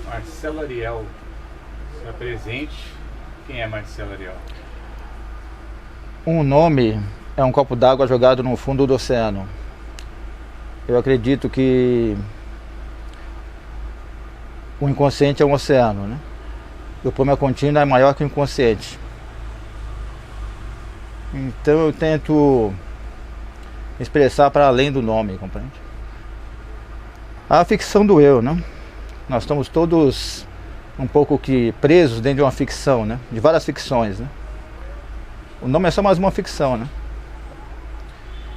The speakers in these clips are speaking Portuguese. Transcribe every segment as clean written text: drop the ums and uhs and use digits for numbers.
Marcelo Ariel se apresente. Quem é Marcelo Ariel? Um nome é um copo d'água jogado no fundo do oceano. Eu acredito que o inconsciente é um oceano, né? O poema contínuo é maior que o inconsciente. Então eu tento expressar para além do nome, compreende? A ficção do eu, né? Nós estamos todos um pouco que presos dentro de uma ficção, né? De várias ficções, né? O nome é só mais uma ficção, né?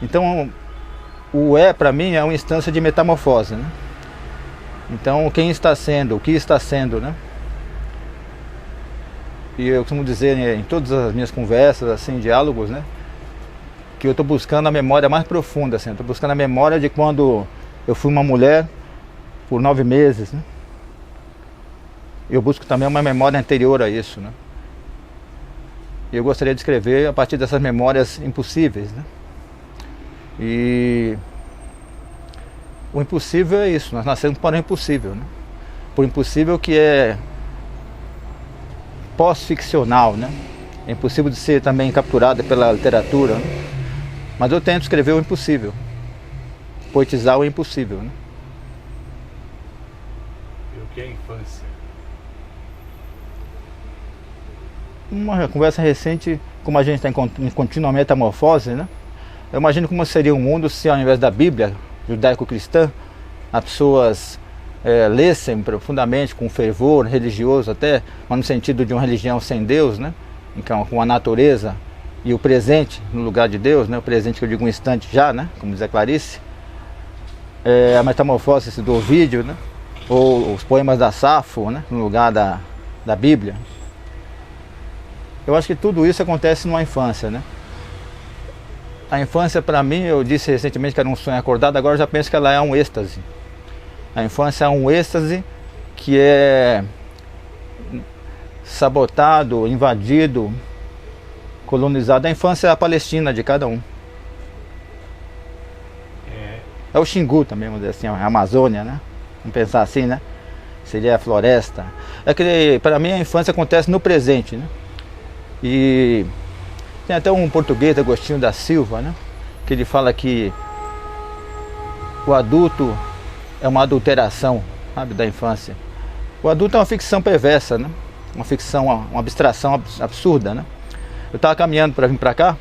Então o para mim é uma instância de metamorfose, né? Então quem está sendo, o que está sendo, né? E eu costumo dizer em todas as minhas conversas, assim, diálogos, né? Que eu estou buscando a memória mais profunda, assim. Estou buscando a memória de quando eu fui uma mulher por 9 meses, né? Eu busco também uma memória anterior a isso, né? E eu gostaria de escrever a partir dessas memórias impossíveis, né? E o impossível é isso, nós nascemos para o impossível, né? Por impossível que é pós-ficcional, né? É impossível de ser também capturado pela literatura, né? Mas eu tento escrever o impossível, poetizar o impossível, né? E o que é infância? Uma conversa recente, como a gente está em contínua metamorfose, né? Eu imagino como seria um mundo se ao invés da Bíblia judaico-cristã, as pessoas lessem profundamente, com fervor religioso até, mas no sentido de uma religião sem Deus, né? Então, com a natureza e o presente no lugar de Deus, né? O presente que eu digo um instante já, né? Como diz a Clarice, a metamorfose do Ovídio, né? Ou os poemas da Safo, né? No lugar da Bíblia. Eu acho que tudo isso acontece numa infância, né? A infância, para mim, eu disse recentemente que era um sonho acordado, agora eu já penso que ela é um êxtase. A infância é um êxtase que é sabotado, invadido, colonizado. A infância é a Palestina de cada um. É o Xingu também, vamos dizer assim, a Amazônia, né? Vamos pensar assim, né? Seria a floresta. É que, para mim, a infância acontece no presente, né? E tem até um português, Agostinho da Silva, né? Que ele fala que o adulto é uma adulteração, sabe, da infância. O adulto é uma ficção perversa, né? Uma ficção, uma abstração absurda, né? Eu estava caminhando para vir para cá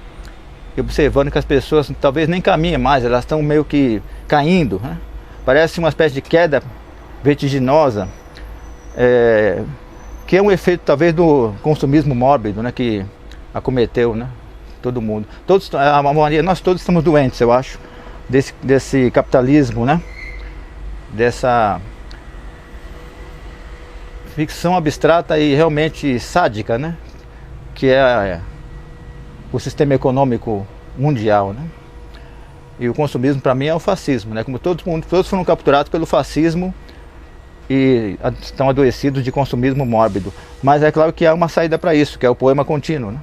e observando que as pessoas talvez nem caminhem mais, elas estão meio que caindo, né? Parece uma espécie de queda vertiginosa, que é um efeito talvez do consumismo mórbido, né? Que acometeu, né? Todo mundo. Nós todos estamos doentes, eu acho, desse capitalismo, né? Dessa ficção abstrata e realmente sádica, né? Que é o sistema econômico mundial, né? E o consumismo, para mim, é o fascismo, né? Como todos foram capturados pelo fascismo e estão adoecidos de consumismo mórbido. Mas é claro que há uma saída para isso, que é o poema contínuo, né?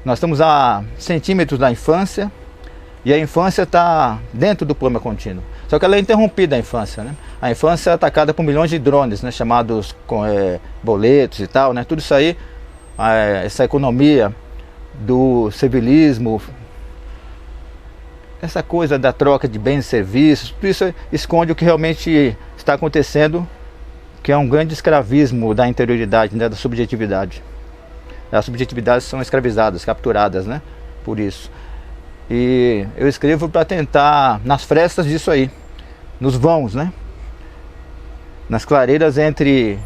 Nós estamos a centímetros da infância e a infância está dentro do poema contínuo. Só que ela é interrompida, a infância, né? A infância é atacada por milhões de drones, né? Chamados boletos e tal, né? Tudo isso aí, essa economia do civilismo, essa coisa da troca de bens e serviços, tudo isso esconde o que realmente está acontecendo, que é um grande escravismo da interioridade, né? Da subjetividade. As subjetividades são escravizadas, capturadas, né? Por isso. E eu escrevo para tentar, nas frestas disso aí, nos vãos, né? Nas clareiras entre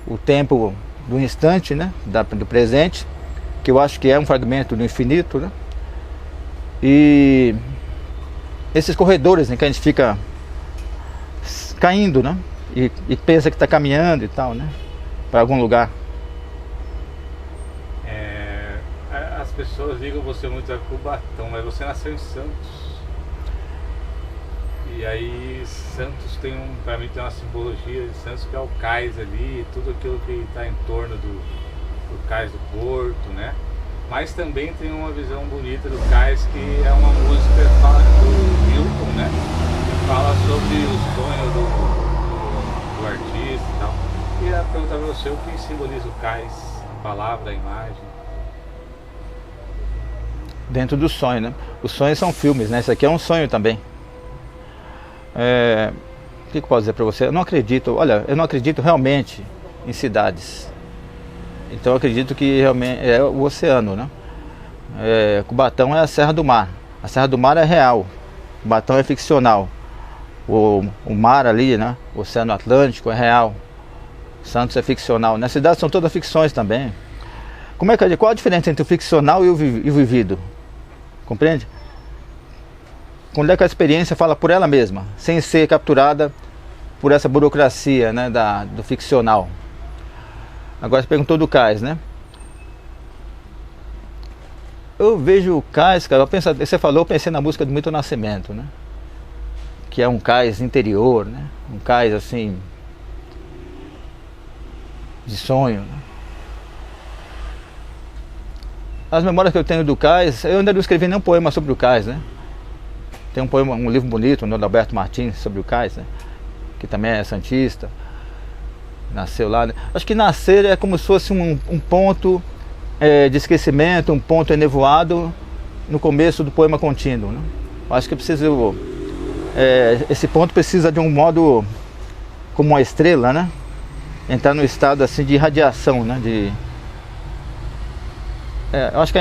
o tempo do instante, né? Do presente, que eu acho que é um fragmento do infinito, né? E esses corredores em que a gente fica caindo, né? E pensa que está caminhando e tal, né? Para algum lugar. As pessoas ligam você muito a Cubatão, mas você nasceu em Santos. E aí Santos pra mim tem uma simbologia de Santos que é o cais ali, tudo aquilo que está em torno do cais do porto, né? Mas também tem uma visão bonita do cais, que é uma música do Milton, né? Que fala sobre o sonho do artista e tal. perguntar para você o que simboliza o cais, a palavra, a imagem. Dentro do sonho, né? Os sonhos são filmes, né? Isso aqui é um sonho também. O que eu posso dizer para você? Eu não acredito realmente em cidades. Então eu acredito que realmente é o oceano, né? Cubatão é a Serra do Mar. A Serra do Mar é real. Cubatão é ficcional. O mar ali, né? O Oceano Atlântico é real. Santos é ficcional. Nas cidades são todas ficções também. Qual a diferença entre o ficcional e o vivido? Compreende? Quando é que a experiência fala por ela mesma, sem ser capturada por essa burocracia, né, do ficcional. Agora você perguntou do cais, né? Eu vejo o cais, cara, você falou, eu pensei na música do Milton Nascimento, né? Que é um cais interior, né? Um cais assim de sonho, né? As memórias que eu tenho do cais, eu ainda não escrevi nenhum poema sobre o cais, né? Tem um livro bonito, do Alberto Martins, sobre o cais, né? Que também é santista, nasceu lá, né? Acho que nascer é como se fosse um ponto de esquecimento, um ponto enevoado no começo do poema contínuo, né? Acho que esse ponto precisa de um modo como uma estrela, né? Entrar no estado assim de irradiação, né? Eu acho que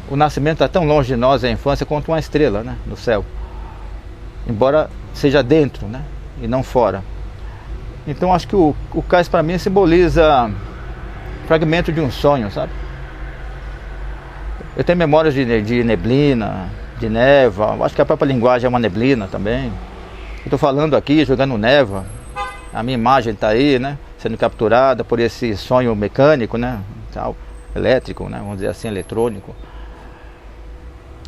o nascimento está tão longe de nós, a infância, quanto uma estrela, né? No céu, embora seja dentro, né? E não fora. Então acho que o cais para mim simboliza fragmento de um sonho, sabe? Eu tenho memórias de neblina, de névoa. Acho que a própria linguagem é uma neblina também. Eu estou falando aqui, jogando névoa. A minha imagem está aí, né? Sendo capturada por esse sonho mecânico, né? Tal, elétrico, né? Vamos dizer assim, eletrônico.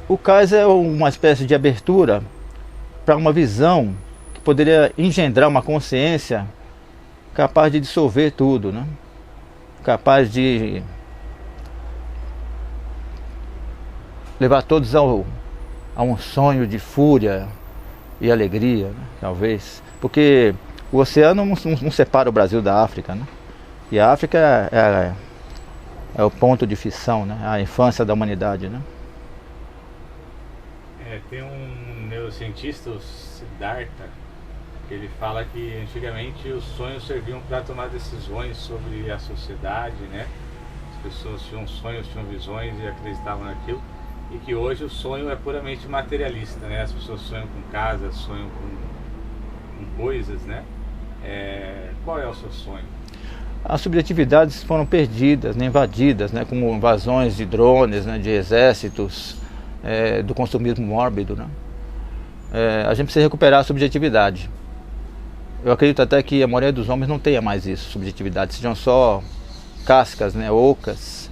O cais é uma espécie de abertura para uma visão que poderia engendrar uma consciência capaz de dissolver tudo, né? Capaz de levar todos a um sonho de fúria e alegria, né? Talvez. Porque o oceano não separa o Brasil da África, né? E a África é o ponto de fissão, né? A infância da humanidade, né? Tem um neurocientista, o Siddhartha, que ele fala que antigamente os sonhos serviam para tomar decisões sobre a sociedade, né? As pessoas tinham sonhos, tinham visões e acreditavam naquilo. E que hoje o sonho é puramente materialista, né? As pessoas sonham com casas, sonham com coisas, né? Qual é o seu sonho? As subjetividades foram perdidas, né? Invadidas, né? Com invasões de drones, né? De exércitos, do consumismo mórbido, né? A gente precisa recuperar a subjetividade. Eu acredito até que a maioria dos homens não tenha mais isso, subjetividade, sejam só cascas, né? Ocas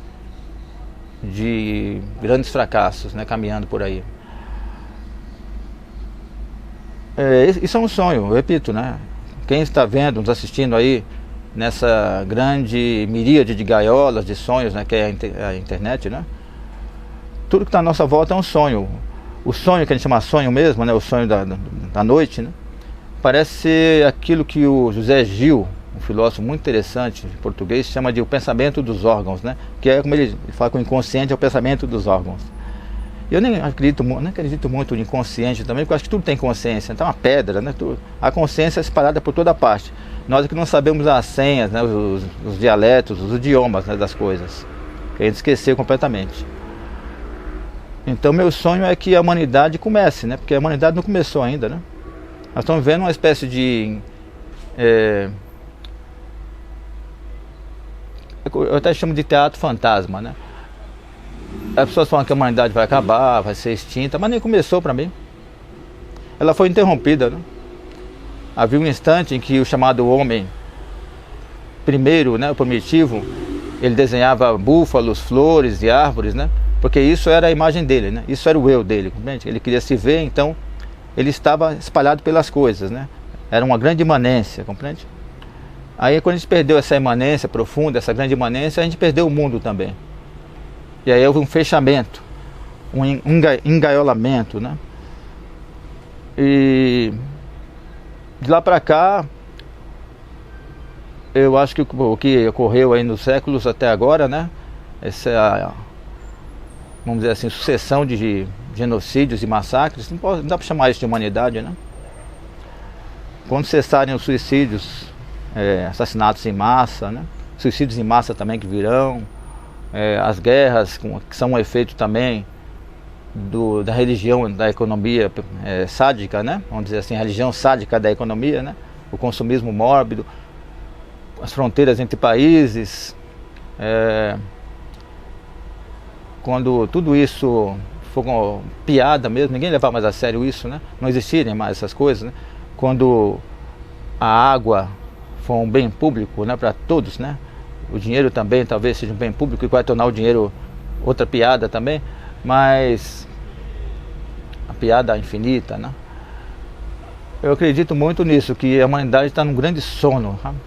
de grandes fracassos, né, caminhando por aí. Isso é um sonho, eu repito, né? Quem está vendo, nos assistindo aí nessa grande miríade de gaiolas, de sonhos, né, que é a internet, né? Tudo que está à nossa volta é um sonho. O sonho que a gente chama sonho mesmo, né? O sonho da noite, né? Parece ser aquilo que o José Gil, um filósofo muito interessante em português, chama de o pensamento dos órgãos, né? Que é como ele fala com o inconsciente, é o pensamento dos órgãos. Eu nem acredito muito no inconsciente também, porque eu acho que tudo tem consciência. Então, uma pedra, né? A consciência é espalhada por toda parte. Nós é que não sabemos as senhas, né? Os dialetos, os idiomas, né? Das coisas, que a gente esqueceu completamente. Então, meu sonho é que a humanidade comece, né? Porque a humanidade não começou ainda, né? Nós estamos vendo uma espécie de eu até chamo de teatro fantasma, né? As pessoas falam que a humanidade vai acabar, vai ser extinta, mas nem começou para mim. Ela foi interrompida, né? Havia um instante em que o chamado homem primeiro, né, o primitivo, ele desenhava búfalos, flores e árvores, né? Porque isso era a imagem dele, né? Isso era o eu dele, compreende? Ele queria se ver, então ele estava espalhado pelas coisas, né? Era uma grande imanência, compreende? Aí quando a gente perdeu essa imanência profunda, essa grande imanência, a gente perdeu o mundo também. E aí houve um fechamento, um engaiolamento, né? E de lá para cá, eu acho que o que ocorreu aí nos séculos até agora, né? Essa, vamos dizer assim, sucessão de genocídios e massacres, não dá para chamar isso de humanidade, né? Quando cessarem os suicídios, assassinatos em massa, né? Suicídios em massa também que virão, as guerras que são um efeito também da religião, da economia sádica, né? Vamos dizer assim, a religião sádica da economia, né? O consumismo mórbido, as fronteiras entre países, quando tudo isso for uma piada mesmo, ninguém levar mais a sério isso, né? Não existirem mais essas coisas, né? Quando a água for um bem público, né, para todos, né? O dinheiro também talvez seja um bem público e vai tornar o dinheiro outra piada também, mas a piada infinita, né? Eu acredito muito nisso, que a humanidade está num grande sono, sabe?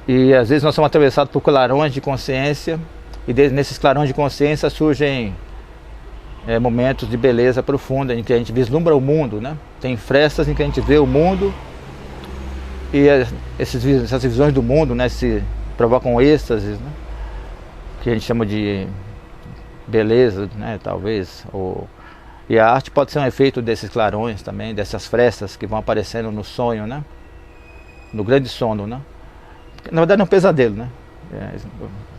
E às vezes nós somos atravessados por clarões de consciência, e nesses clarões de consciência surgem momentos de beleza profunda, em que a gente vislumbra o mundo, né? Tem frestas em que a gente vê o mundo, e essas visões do mundo, né, se provocam êxtases, né? Que a gente chama de beleza, né, talvez. E a arte pode ser um efeito desses clarões também, dessas frestas que vão aparecendo no sonho, né? No grande sono, né? Na verdade é um pesadelo, né?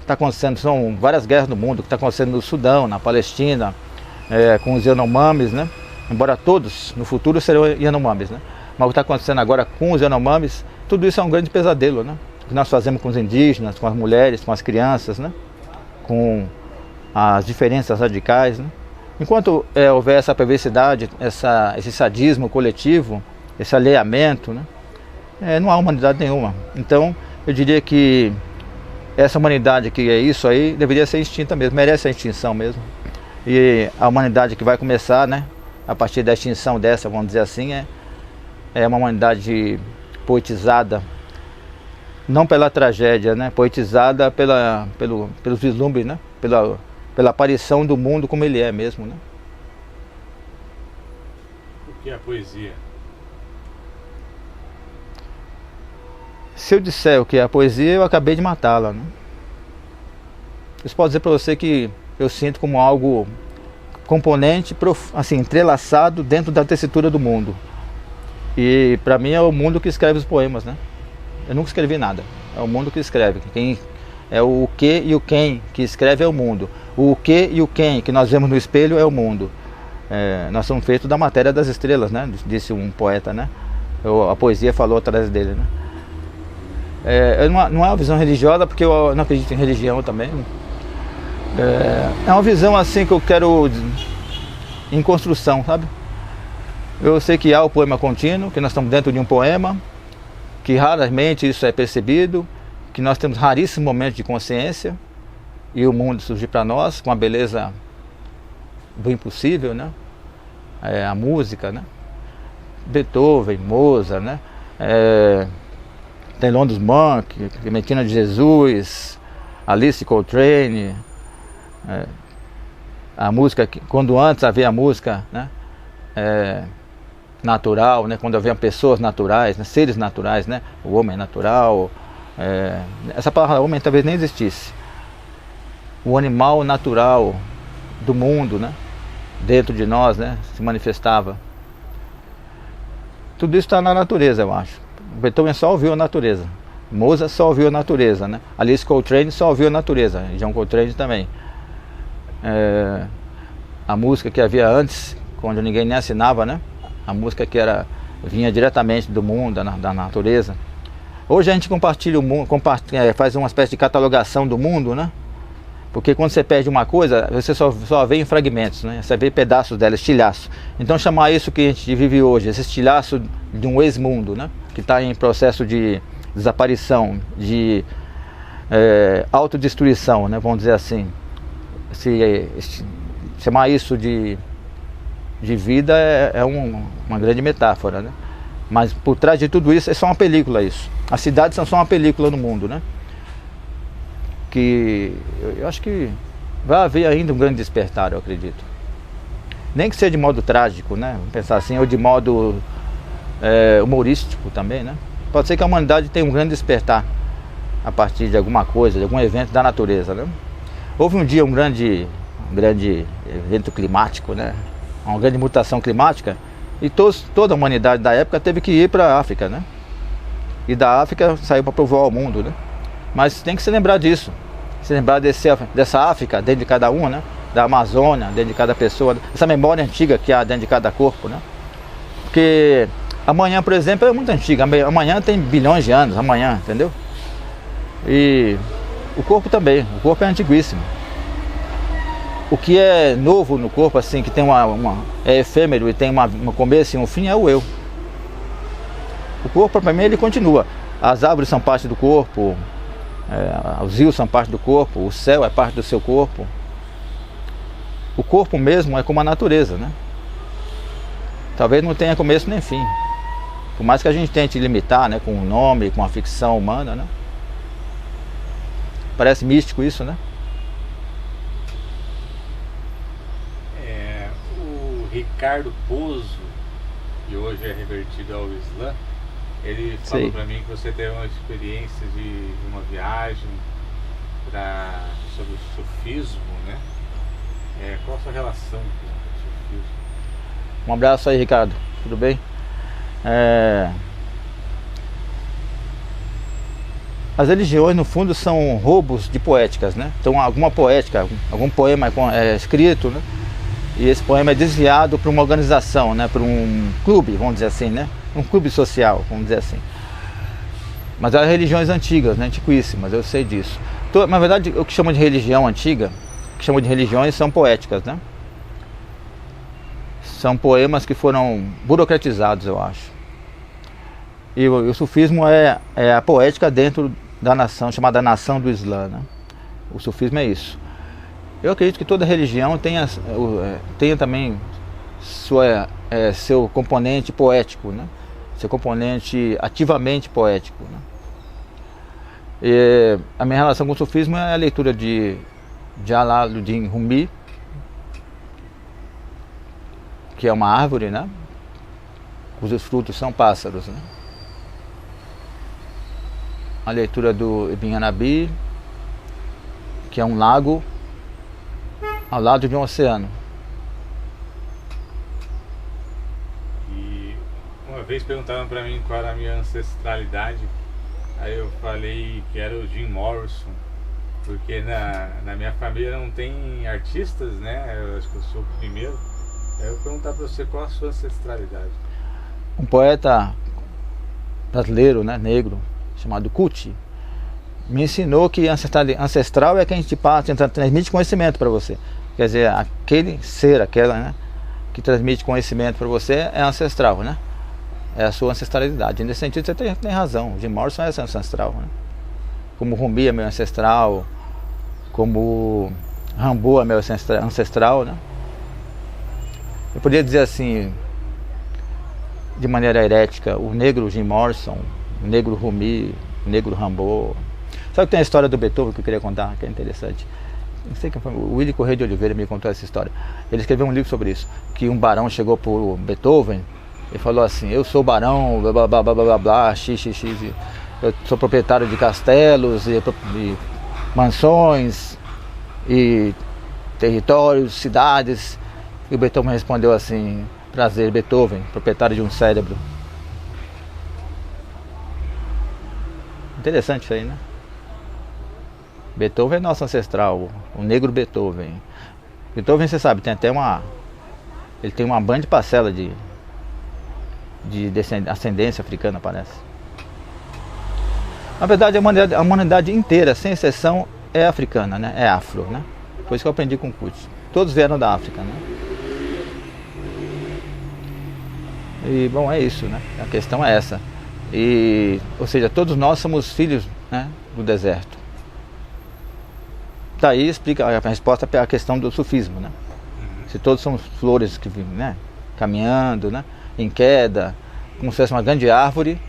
Está acontecendo, são várias guerras no mundo, que está acontecendo no Sudão, na Palestina, com os Yanomamis, né? Embora todos no futuro serão Yanomamis, né? Mas o que está acontecendo agora com os Yanomamis, tudo isso é um grande pesadelo, né? O que nós fazemos com os indígenas, com as mulheres, com as crianças, né? Com as diferenças radicais, né? Enquanto houver essa perversidade, esse sadismo coletivo, esse alheamento, né? Não há humanidade nenhuma. Então eu diria que essa humanidade que é isso aí deveria ser extinta mesmo, merece a extinção mesmo. E a humanidade que vai começar, né, a partir da extinção dessa, vamos dizer assim, é uma humanidade poetizada, não pela tragédia, né, poetizada pelos vislumbres, né, pela aparição do mundo como ele é mesmo, né. O que é a poesia? Se eu disser o que é a poesia, eu acabei de matá-la, né? Eu posso dizer para você que eu sinto como algo componente, assim, entrelaçado dentro da tessitura do mundo. E para mim é o mundo que escreve os poemas, né? Eu nunca escrevi nada. É o mundo que escreve. É o que e o quem que escreve é o mundo. O que e o quem que nós vemos no espelho é o mundo. Nós somos feitos da matéria das estrelas, né? Disse um poeta, né? A poesia falou atrás dele, né? Não é uma visão religiosa, porque eu não acredito em religião também. É uma visão assim que eu quero em construção, sabe? Eu sei que há o poema contínuo, que nós estamos dentro de um poema, que raramente isso é percebido, que nós temos raríssimos momentos de consciência e o mundo surge para nós com a beleza do impossível, né? A música, né? Beethoven, Mozart, né? Thelonious Monk, Clementina de Jesus, Alice Coltrane, a música, quando antes havia a música, né, natural, né, quando havia pessoas naturais, né, seres naturais, né, o homem natural, essa palavra homem talvez nem existisse, o animal natural do mundo, né, dentro de nós, né, se manifestava. Tudo isso está na natureza, eu acho. Beethoven só ouviu a natureza, Mozart só ouviu a natureza, né? Alice Coltrane só ouviu a natureza, John Coltrane também. A música que havia antes, quando ninguém nem assinava, né? A música que vinha diretamente do mundo, da natureza. Hoje a gente compartilha o mundo, faz uma espécie de catalogação do mundo, né? Porque quando você perde uma coisa, você só vê em fragmentos, né? Você vê pedaços dela, estilhaços. Então chamar isso que a gente vive hoje, esse estilhaço de um ex-mundo, né? Que está em processo de desaparição, de autodestruição, né? Vamos dizer assim. Chamar isso de vida uma grande metáfora, né? Mas por trás de tudo isso é só uma película isso. As cidades são só uma película no mundo, né? Que eu acho que vai haver ainda um grande despertar, eu acredito. Nem que seja de modo trágico, né? Vamos pensar assim, ou de modo humorístico também, né? Pode ser que a humanidade tenha um grande despertar a partir de alguma coisa, de algum evento da natureza, né? Houve um dia um grande evento climático, né? Uma grande mutação climática, e toda a humanidade da época teve que ir para a África, né? E da África saiu para povoar o mundo, né? Mas tem que se lembrar disso, se lembrar dessa África dentro de cada um, né? Da Amazônia dentro de cada pessoa, essa memória antiga que há dentro de cada corpo, né? Porque amanhã, por exemplo, é muito antiga, amanhã tem bilhões de anos, amanhã, entendeu? E o corpo também, o corpo é antiguíssimo. O que é novo no corpo, assim, que tem é efêmero e tem um começo e um fim, é o eu. O corpo, para mim, ele continua. As árvores são parte do corpo, os rios são parte do corpo, o céu é parte do seu corpo. O corpo mesmo é como a natureza, né? Talvez não tenha começo nem fim. Por mais que a gente tente limitar, né, com o nome, com a ficção humana, né? Parece místico isso, né? O Ricardo Pozo, que hoje é revertido ao Islã, ele falou para mim que você teve uma experiência de uma viagem sobre o sufismo, né? Qual a sua relação com o sufismo? Um abraço aí, Ricardo. Tudo bem? As religiões, no fundo, são roubos de poéticas, né? Então, alguma poética, algum poema é escrito, né? E esse poema é desviado para uma organização, né? Para um clube, vamos dizer assim, né? Um clube social, vamos dizer assim. Mas as religiões antigas, né? Antiquíssimas, eu sei disso. Na verdade, o que chama de religião antiga, o que chama de religiões, são poéticas, né? São poemas que foram burocratizados, eu acho. E o sufismo é a poética dentro da nação, chamada nação do Islã, né? O sufismo é isso. Eu acredito que toda religião tenha também seu componente poético, né? Seu componente ativamente poético, né? E a minha relação com o sufismo é a leitura de Jalaluddin Rumi, que é uma árvore, né? Cujos frutos são pássaros, né? A leitura do Ibn Arabi, que é um lago ao lado de um oceano. E uma vez perguntaram para mim qual era a minha ancestralidade, aí eu falei que era o Jim Morrison, porque na minha família não tem artistas, né? Eu acho que eu sou o primeiro. Aí eu perguntar para você qual a sua ancestralidade. Um poeta brasileiro, né, negro, chamado Kuti, me ensinou que ancestral é quem te transmite conhecimento para você. Quer dizer, aquele ser, né, que transmite conhecimento para você é ancestral, né? É a sua ancestralidade. Nesse sentido você tem razão. Jim Morrison é ancestral, né? Como Rumi é meu ancestral, como Rambo é meu ancestral, né? Eu poderia dizer assim, de maneira herética, o negro Jim Morrison, o negro Rumi, o negro Rambo. Sabe que tem a história do Beethoven que eu queria contar, que é interessante? Não sei quem foi, o Willy Correia de Oliveira me contou essa história. Ele escreveu um livro sobre isso, que um barão chegou por Beethoven e falou assim: eu sou barão, blá blá blá blá blá blá, xxx, eu sou proprietário de castelos e mansões e territórios, cidades. E o Beethoven respondeu assim: prazer, Beethoven, proprietário de um cérebro. Interessante isso aí, né? Beethoven é nosso ancestral, o negro Beethoven. Beethoven, você sabe, tem até ele tem uma grande parcela de ascendência africana, parece. Na verdade, a humanidade inteira, sem exceção, é africana, né? É afro, né? Foi isso que eu aprendi com o Kuti. Todos vieram da África, né? E, bom, é isso, né? A questão é essa. Ou seja, todos nós somos filhos, né, do deserto. Daí explica a resposta para a questão do sufismo, né? Se todos somos flores que vivem, né, caminhando, né, em queda, como se fosse uma grande árvore,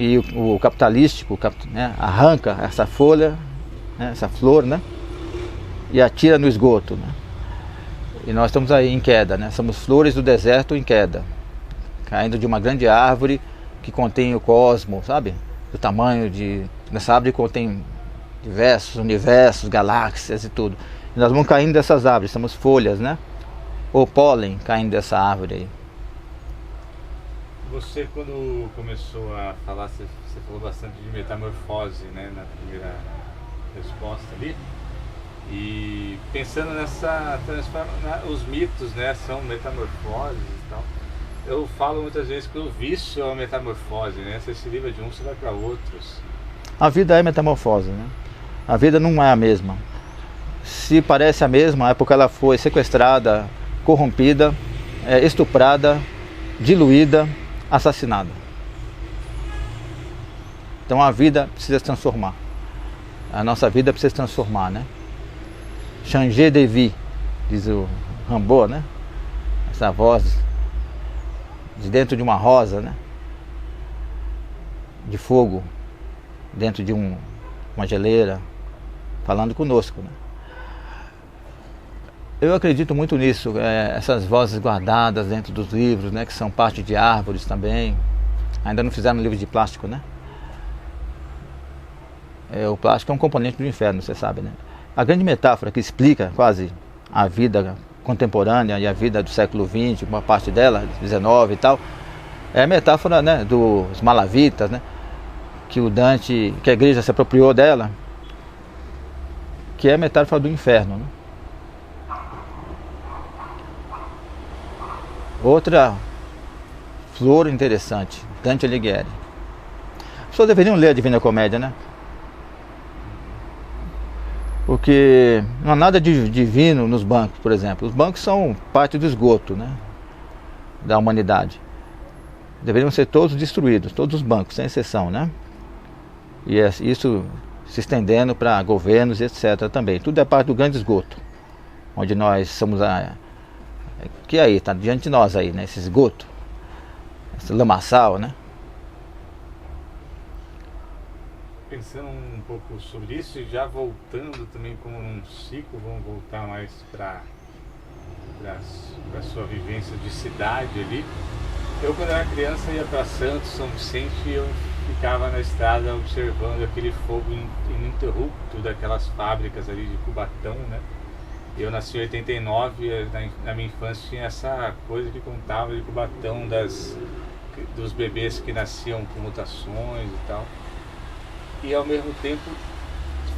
e o capitalístico, né, arranca essa folha, né, essa flor, né, e atira no esgoto, né? E nós estamos aí em queda, né? Somos flores do deserto em queda, caindo de uma grande árvore que contém o cosmos, sabe? Do tamanho dessa árvore contém diversos universos, galáxias e tudo. E nós vamos caindo dessas árvores, somos folhas, né? Ou pólen caindo dessa árvore aí. Você, quando começou a falar, você falou bastante de metamorfose, né, na primeira resposta ali. E pensando nessa os mitos, né, são metamorfoses e tal. Eu falo muitas vezes que o vício é uma metamorfose, né? Você se livra de um, você vai para outros. A vida é metamorfose, né? A vida não é a mesma. Se parece a mesma, é porque ela foi sequestrada, corrompida, estuprada, diluída, assassinada. Então a vida precisa se transformar. A nossa vida precisa se transformar, né? Changer de vie, diz o Rimbaud, né? Essa voz de dentro de uma rosa, né? De fogo, dentro de uma geleira, falando conosco, né? Eu acredito muito nisso, essas vozes guardadas dentro dos livros, né? Que são parte de árvores também. Ainda não fizeram livro de plástico, né? O plástico é um componente do inferno, você sabe, né? A grande metáfora que explica quase a vida contemporânea e a vida do século XX, uma parte dela, XIX e tal, é a metáfora, né, dos malavitas, né, que a igreja se apropriou dela, que é a metáfora do inferno, né? Outra flor interessante, Dante Alighieri. As pessoas deveriam ler a Divina Comédia, né? Porque não há nada de divino nos bancos, por exemplo. Os bancos são parte do esgoto, né, da humanidade. Deveriam ser todos destruídos, todos os bancos, sem exceção, né? E isso se estendendo para governos e etc. também. Tudo é parte do grande esgoto, onde nós somos que aí, está diante de nós aí, né? Esse esgoto, esse lamaçal, né? Pensando um pouco sobre isso e já voltando também como num ciclo, vamos voltar mais para a sua vivência de cidade ali. Eu, quando era criança, ia para Santos, São Vicente, e eu ficava na estrada observando aquele fogo ininterrupto daquelas fábricas ali de Cubatão, né? Eu nasci em 89, na minha infância tinha essa coisa que contava de Cubatão, dos bebês que nasciam com mutações e tal. E ao mesmo tempo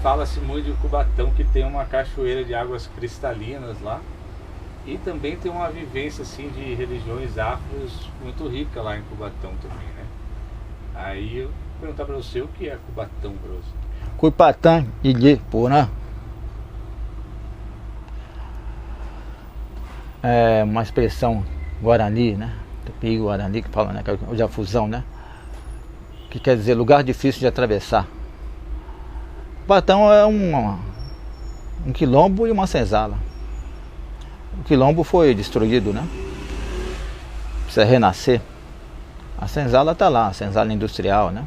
fala-se muito de Cubatão, que tem uma cachoeira de águas cristalinas lá. E também tem uma vivência assim de religiões afros muito rica lá em Cubatão também, né? Aí eu vou perguntar para você, o que é Cubatão para você? Cubatão de Porã é uma expressão guarani, né? Tupi guarani que fala, né? Que é a fusão, né? Que quer dizer lugar difícil de atravessar. Cubatão é um quilombo e uma senzala. O quilombo foi destruído, né? Precisa renascer. A senzala está lá, a senzala industrial, né?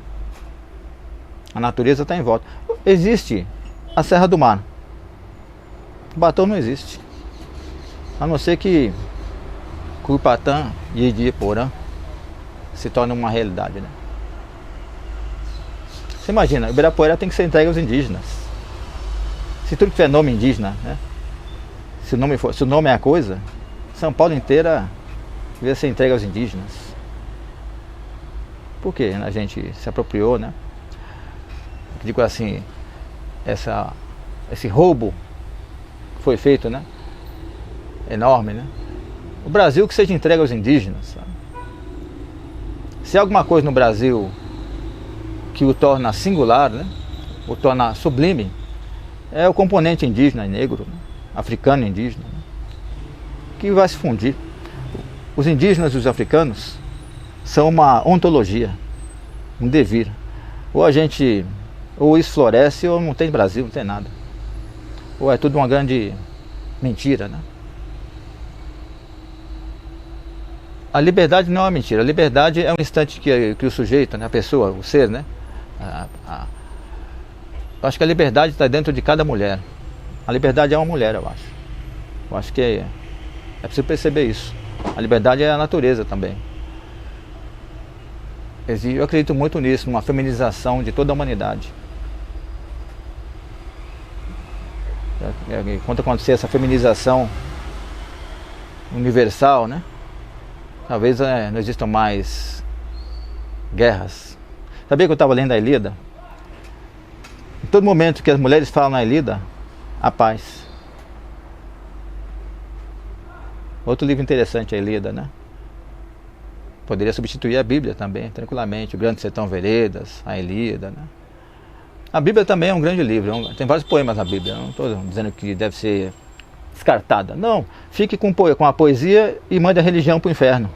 A natureza está em volta. Existe a Serra do Mar. Cubatão não existe. A não ser que Cubatão e Idiporã se torne uma realidade, né? Você imagina, Ibirapuera tem que ser entregue aos indígenas. Se tudo tiver nome indígena, né? Se o nome é a coisa, São Paulo inteira devia ser entregue aos indígenas. Por quê? A gente se apropriou, né? Digo assim, esse roubo que foi feito, né? Enorme, né? O Brasil que seja entregue aos indígenas, sabe? Se há alguma coisa no Brasil que o torna singular, né? O torna sublime, é o componente indígena e negro, né? Africano e indígena, né? Que vai se fundir. Os indígenas e os africanos são uma ontologia, um devir. Ou isso floresce ou não tem Brasil, não tem nada. Ou é tudo uma grande mentira, né? A liberdade não é uma mentira. A liberdade é um instante que o sujeito, né, a pessoa, o ser, né? Eu acho que a liberdade está dentro de cada mulher. A liberdade é uma mulher, eu acho. Eu acho que é preciso perceber isso. A liberdade é a natureza também. Eu acredito muito nisso, numa feminização de toda a humanidade. Quando acontecer essa feminização universal, né? Talvez não existam mais guerras. Sabia que eu estava lendo a Ilíada? Em todo momento que as mulheres falam na Ilíada, a paz. Outro livro interessante, a Ilíada, né? Poderia substituir a Bíblia também, tranquilamente. O Grande Sertão Veredas, a Ilíada, né? A Bíblia também é um grande livro. Tem vários poemas na Bíblia. Não estou dizendo que deve ser descartada. Não. Fique com a poesia e mande a religião para o inferno.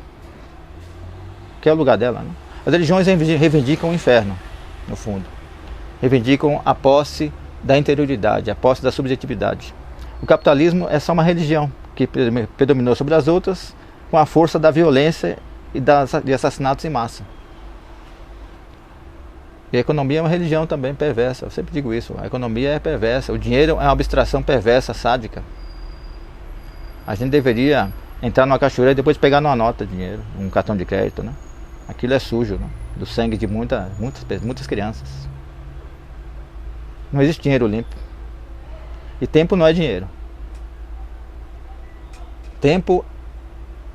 Que é o lugar dela, né? As religiões reivindicam o inferno, no fundo. Reivindicam a posse da interioridade, a posse da subjetividade. O capitalismo é só uma religião que predominou sobre as outras com a força da violência e de assassinatos em massa. E a economia é uma religião também perversa. Eu sempre digo isso. A economia é perversa. O dinheiro é uma abstração perversa, sádica. A gente deveria entrar numa cachoeira e depois pegar numa nota de dinheiro, um cartão de crédito, né? Aquilo é sujo, né? Do sangue de muitas crianças. Não existe dinheiro limpo. E tempo não é dinheiro. Tempo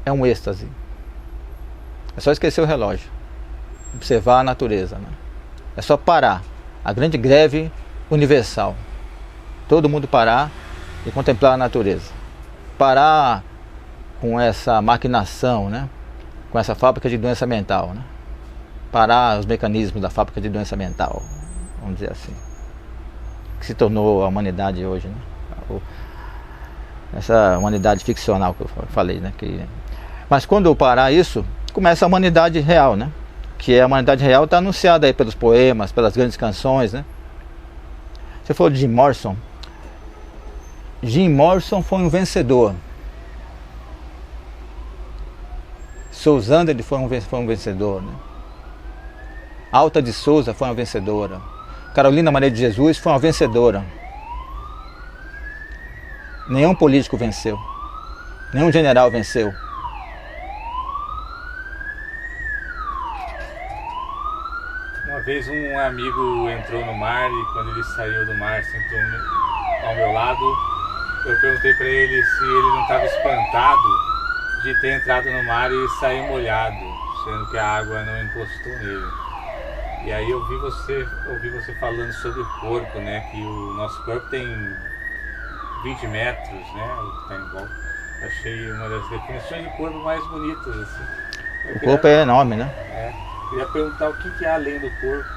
é um êxtase. É só esquecer o relógio. Observar a natureza, né? É só parar. A grande greve universal. Todo mundo parar e contemplar a natureza. Parar com essa maquinação, né? Com essa fábrica de doença mental, né? Parar os mecanismos da fábrica de doença mental, vamos dizer assim, que se tornou a humanidade hoje, né? Essa humanidade ficcional que eu falei, né? Mas quando eu parar isso, começa a humanidade real, né? Que é a humanidade real, está anunciada aí pelos poemas, pelas grandes canções, né? Você falou de Jim Morrison. Jim Morrison foi um vencedor. Souzander ele foi um vencedor, né? Alta de Souza foi uma vencedora. Carolina Maria de Jesus foi uma vencedora. Nenhum político venceu. Nenhum general venceu. Uma vez um amigo entrou no mar e quando ele saiu do mar, sentou ao meu lado, eu perguntei para ele se ele não estava espantado de ter entrado no mar e sair molhado, sendo que a água não encostou nele. E aí eu ouvi você falando sobre o corpo, né? Que o nosso corpo tem 20 metros, né? O que está em volta. Achei uma das definições de corpo mais bonitas, assim. O corpo é enorme, né? Queria perguntar o que é além do corpo.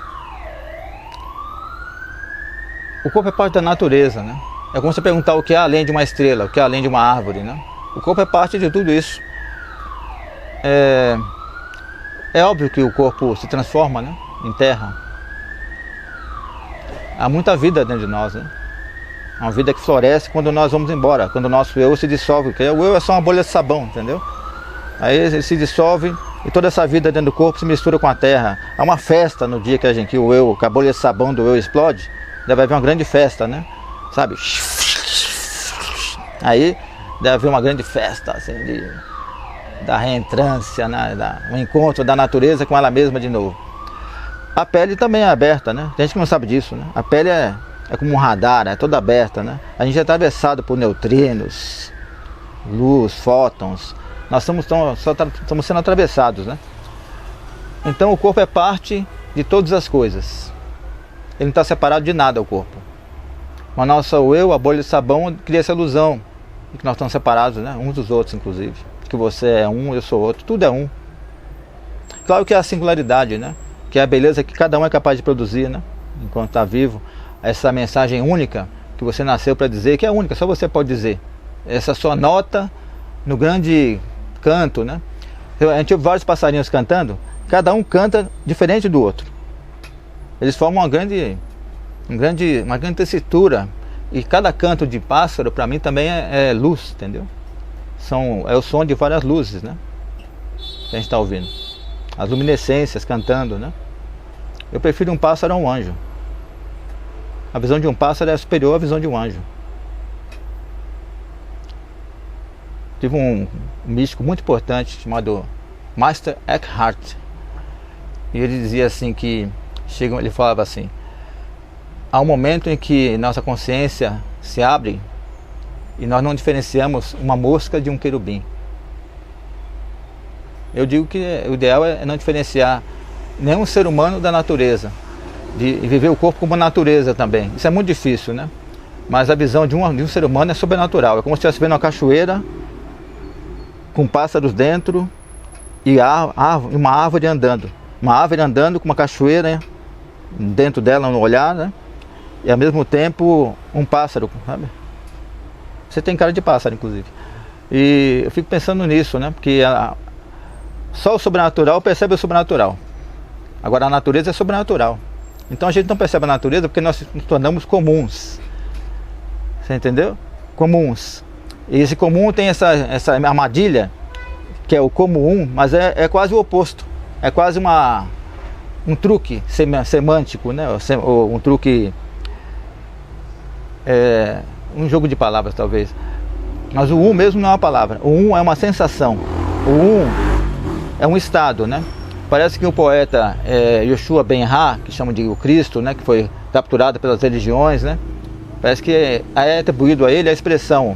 O corpo é parte da natureza, né? É como você perguntar o que é além de uma estrela, o que é além de uma árvore, né? O corpo é parte de tudo isso. É óbvio que o corpo se transforma, né? Em terra. Há muita vida dentro de nós, né? Uma vida que floresce quando nós vamos embora, quando o nosso eu se dissolve. Porque o eu é só uma bolha de sabão, entendeu? Aí ele se dissolve e toda essa vida dentro do corpo se mistura com a terra. Há uma festa no dia que o eu, que a bolha de sabão do eu explode. Deve haver uma grande festa, né? Sabe? Aí deve haver uma grande festa, assim, da reentrância, né? Um encontro da natureza com ela mesma de novo. A pele também é aberta, né? Tem gente que não sabe disso, né? A pele é como um radar, é toda aberta, né? A gente é atravessado por neutrinos, luz, fótons. Nós estamos sendo atravessados, né? Então o corpo é parte de todas as coisas. Ele não está separado de nada, o corpo. Mas nosso eu, a bolha de sabão, cria essa ilusão de que nós estamos separados, né? Uns dos outros, inclusive. Que você é um, eu sou outro. Tudo é um. Claro que é a singularidade, né? Que é a beleza que cada um é capaz de produzir, né? Enquanto está vivo. Essa mensagem única que você nasceu para dizer, que é única, só você pode dizer. Essa sua nota no grande canto, né? A gente ouve vários passarinhos cantando, cada um canta diferente do outro. Eles formam uma grande tessitura. E cada canto de pássaro, para mim, também é luz, entendeu? É o som de várias luzes, né? Que a gente está ouvindo. As luminescências cantando, né? Eu prefiro um pássaro a um anjo. A visão de um pássaro é superior à visão de um anjo. Tive um místico muito importante chamado Meister Eckhart. E ele dizia assim que ele falava assim: há um momento em que nossa consciência se abre e nós não diferenciamos uma mosca de um querubim. Eu digo que o ideal é não diferenciar nenhum ser humano da natureza, de viver o corpo como natureza também. Isso é muito difícil, né? Mas a visão de um ser humano é sobrenatural. É como se estivesse vendo uma cachoeira com pássaros dentro e uma árvore andando. Uma árvore andando com uma cachoeira dentro dela no olhar, né? E ao mesmo tempo um pássaro, sabe? Você tem cara de pássaro, inclusive. E eu fico pensando nisso, né? Porque só o sobrenatural percebe o sobrenatural. Agora a natureza é sobrenatural. Então a gente não percebe a natureza porque nós nos tornamos comuns. Você entendeu? Comuns. E esse comum tem essa armadilha, que é o comum, mas é quase o oposto. É quase um truque semântico, né? Ou um truque... um jogo de palavras, talvez. Mas o um mesmo não é uma palavra. O um é uma sensação. O um é um estado, né? Parece que o poeta Yoshua Ben-Ha, que chamam de o Cristo, né? Que foi capturado pelas religiões, né? Parece que é atribuído a ele a expressão: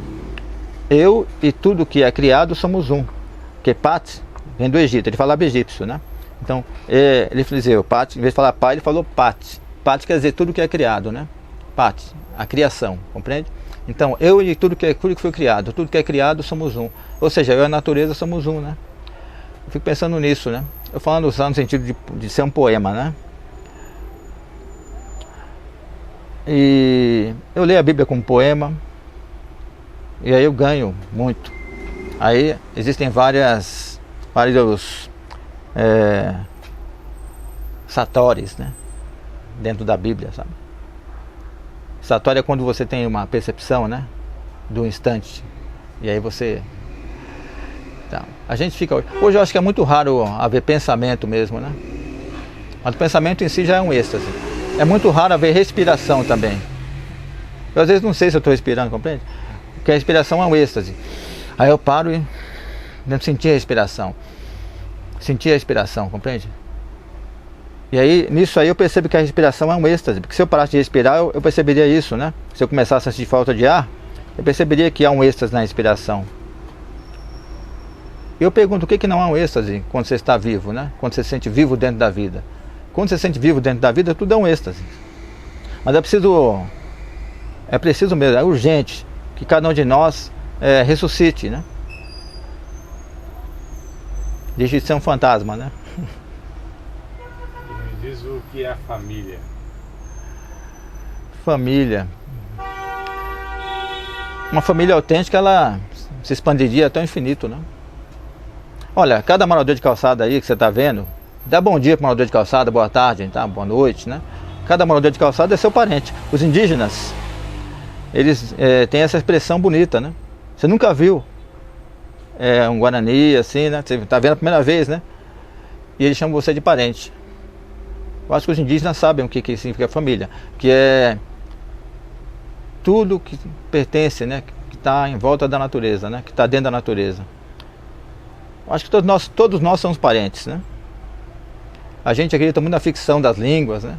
eu e tudo que é criado somos um. Que Pat vem do Egito, ele falava egípcio, né? Então, ele dizia Pat, em vez de falar pai, ele falou Pat. Pat quer dizer tudo que é criado, né? Pat, a criação, compreende? Então, eu e tudo que foi criado, tudo que é criado somos um. Ou seja, eu e a natureza somos um, né? Eu fico pensando nisso, né? Eu falando só no sentido de ser um poema, né? E eu leio a Bíblia como poema, e aí eu ganho muito. Aí existem vários satóris, né? Dentro da Bíblia, sabe? Satório é quando você tem uma percepção, né? Do instante. E aí você... Então, a gente fica... Hoje eu acho que é muito raro haver pensamento mesmo, né? Mas o pensamento em si já é um êxtase. É muito raro haver respiração também. Eu às vezes não sei se eu estou respirando, compreende? Porque a respiração é um êxtase. Aí eu paro e sentir a respiração. Sentir a respiração, compreende? E aí, nisso aí eu percebo que a respiração é um êxtase. Porque se eu parasse de respirar, eu perceberia isso, né? Se eu começasse a sentir falta de ar, eu perceberia que há um êxtase na respiração. E eu pergunto, o que não há um êxtase quando você está vivo, né? Quando você se sente vivo dentro da vida. Quando você se sente vivo dentro da vida, tudo é um êxtase. Mas é preciso mesmo, é urgente que cada um de nós ressuscite, né? Deixe de ser um fantasma, né? Me diz o que é a família. Família. Uma família autêntica, ela se expandiria até o infinito, né? Olha, cada morador de calçada aí que você está vendo, dá bom dia para o morador de calçada, boa tarde, tá? Boa noite, né? Cada morador de calçada é seu parente. Os indígenas, eles têm essa expressão bonita, né? Você nunca viu um Guarani assim, né? Você está vendo a primeira vez, né? E eles chamam você de parente. Eu acho que os indígenas sabem o que significa família, que é tudo que pertence, né? Que está em volta da natureza, né? Que está dentro da natureza. Eu acho que todos nós somos parentes, né? A gente acredita muito na ficção das línguas, né?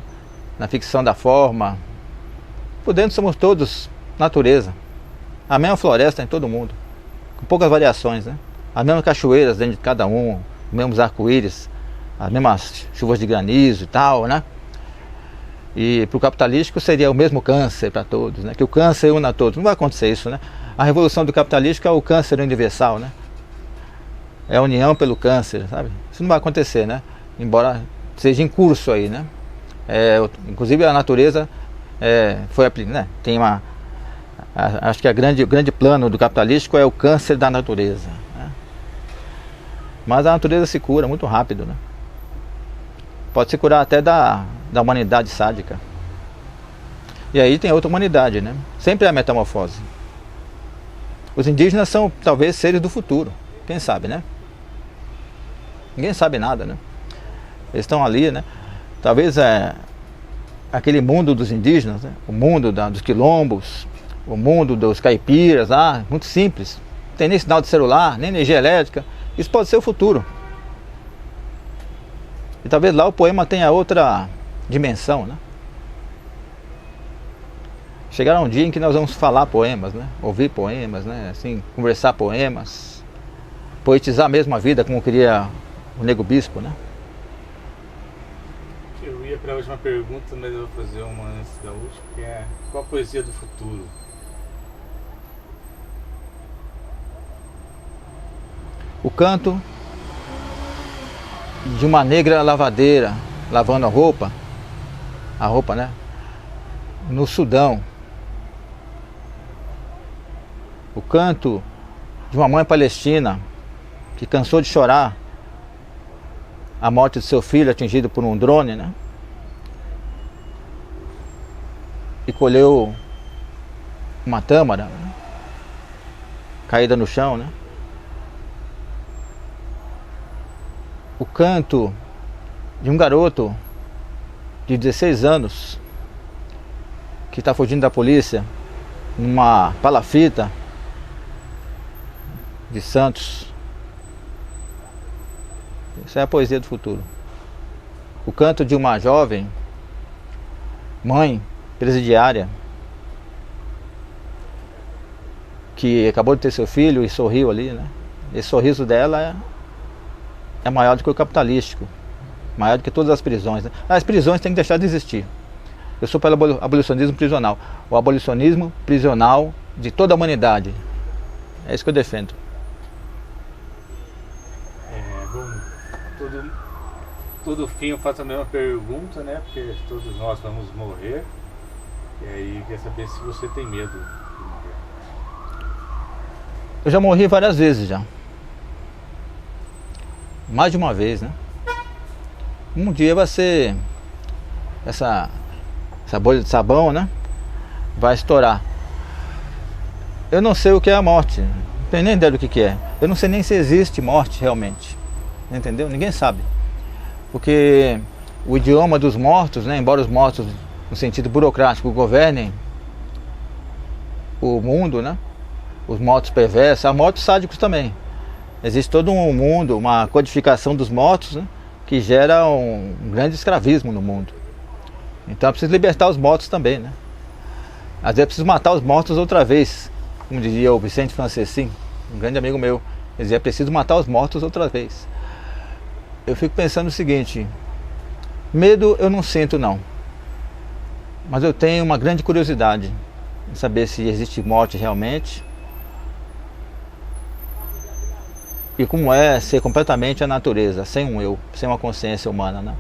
Na ficção da forma. Por dentro somos todos natureza. A mesma floresta em todo mundo, com poucas variações, né? As mesmas cachoeiras dentro de cada um, os mesmos arco-íris, as mesmas chuvas de granizo e tal, né? E para o capitalístico seria o mesmo câncer para todos, né? Que o câncer une a todos. Não vai acontecer isso, né? A revolução do capitalístico é o câncer universal, né? É a união pelo câncer, sabe? Isso não vai acontecer, né? Embora seja em curso aí, né? Inclusive a natureza foi aplicada, né? Tem acho que o grande plano do capitalístico é o câncer da natureza, né? Mas a natureza se cura muito rápido, né? Pode se curar até da humanidade sádica. E aí tem outra humanidade, né? Sempre é a metamorfose. Os indígenas são talvez seres do futuro, quem sabe, né? Ninguém sabe nada, né? Eles estão ali, né? Talvez aquele mundo dos indígenas, né? O mundo dos quilombos, o mundo dos caipiras, muito simples. Não tem nem sinal de celular, nem energia elétrica. Isso pode ser o futuro. E talvez lá o poema tenha outra dimensão, né? Chegará um dia em que nós vamos falar poemas, né? Ouvir poemas, né? Assim, conversar poemas, poetizar mesmo a vida, como queria o Nego Bispo, né? Eu ia para a última pergunta, mas eu vou fazer uma antes da última, que é: qual a poesia do futuro? O canto de uma negra lavadeira lavando a roupa, né? No Sudão. O canto de uma mãe palestina que cansou de chorar a morte de seu filho atingido por um drone, né? E colheu uma tâmara, né? Caída no chão, né? O canto de um garoto de 16 anos que está fugindo da polícia numa palafita de Santos. Isso é a poesia do futuro. O canto de uma jovem mãe presidiária que acabou de ter seu filho e sorriu ali, né? Esse sorriso dela é maior do que o capitalístico, maior do que todas as prisões, né? As prisões têm que deixar de existir. Eu sou pelo abolicionismo prisional, o abolicionismo prisional de toda a humanidade. É isso que eu defendo. Bom, todo fim eu faço a mesma pergunta, né? Porque todos nós vamos morrer. E aí quer saber se você tem medo de morrer. Eu já morri várias vezes já. Mais de uma vez, né? Um dia vai ser essa bolha de sabão, né? Vai estourar. Eu não sei o que é a morte. Não tenho nem ideia do que é. Eu não sei nem se existe morte realmente. Entendeu? Ninguém sabe. Porque o idioma dos mortos, né? Embora os mortos no sentido burocrático governem o mundo, né? Os mortos perversos, há mortos sádicos também. Existe todo um mundo, uma codificação dos mortos, né, que gera um grande escravismo no mundo. Então é preciso libertar os mortos também, né? Às vezes é preciso matar os mortos outra vez, como dizia o Vicente Francescin, um grande amigo meu. Ele dizia: é preciso matar os mortos outra vez. Eu fico pensando o seguinte: medo eu não sinto não, mas eu tenho uma grande curiosidade em saber se existe morte realmente. E como é ser completamente a natureza, sem um eu, sem uma consciência humana, né?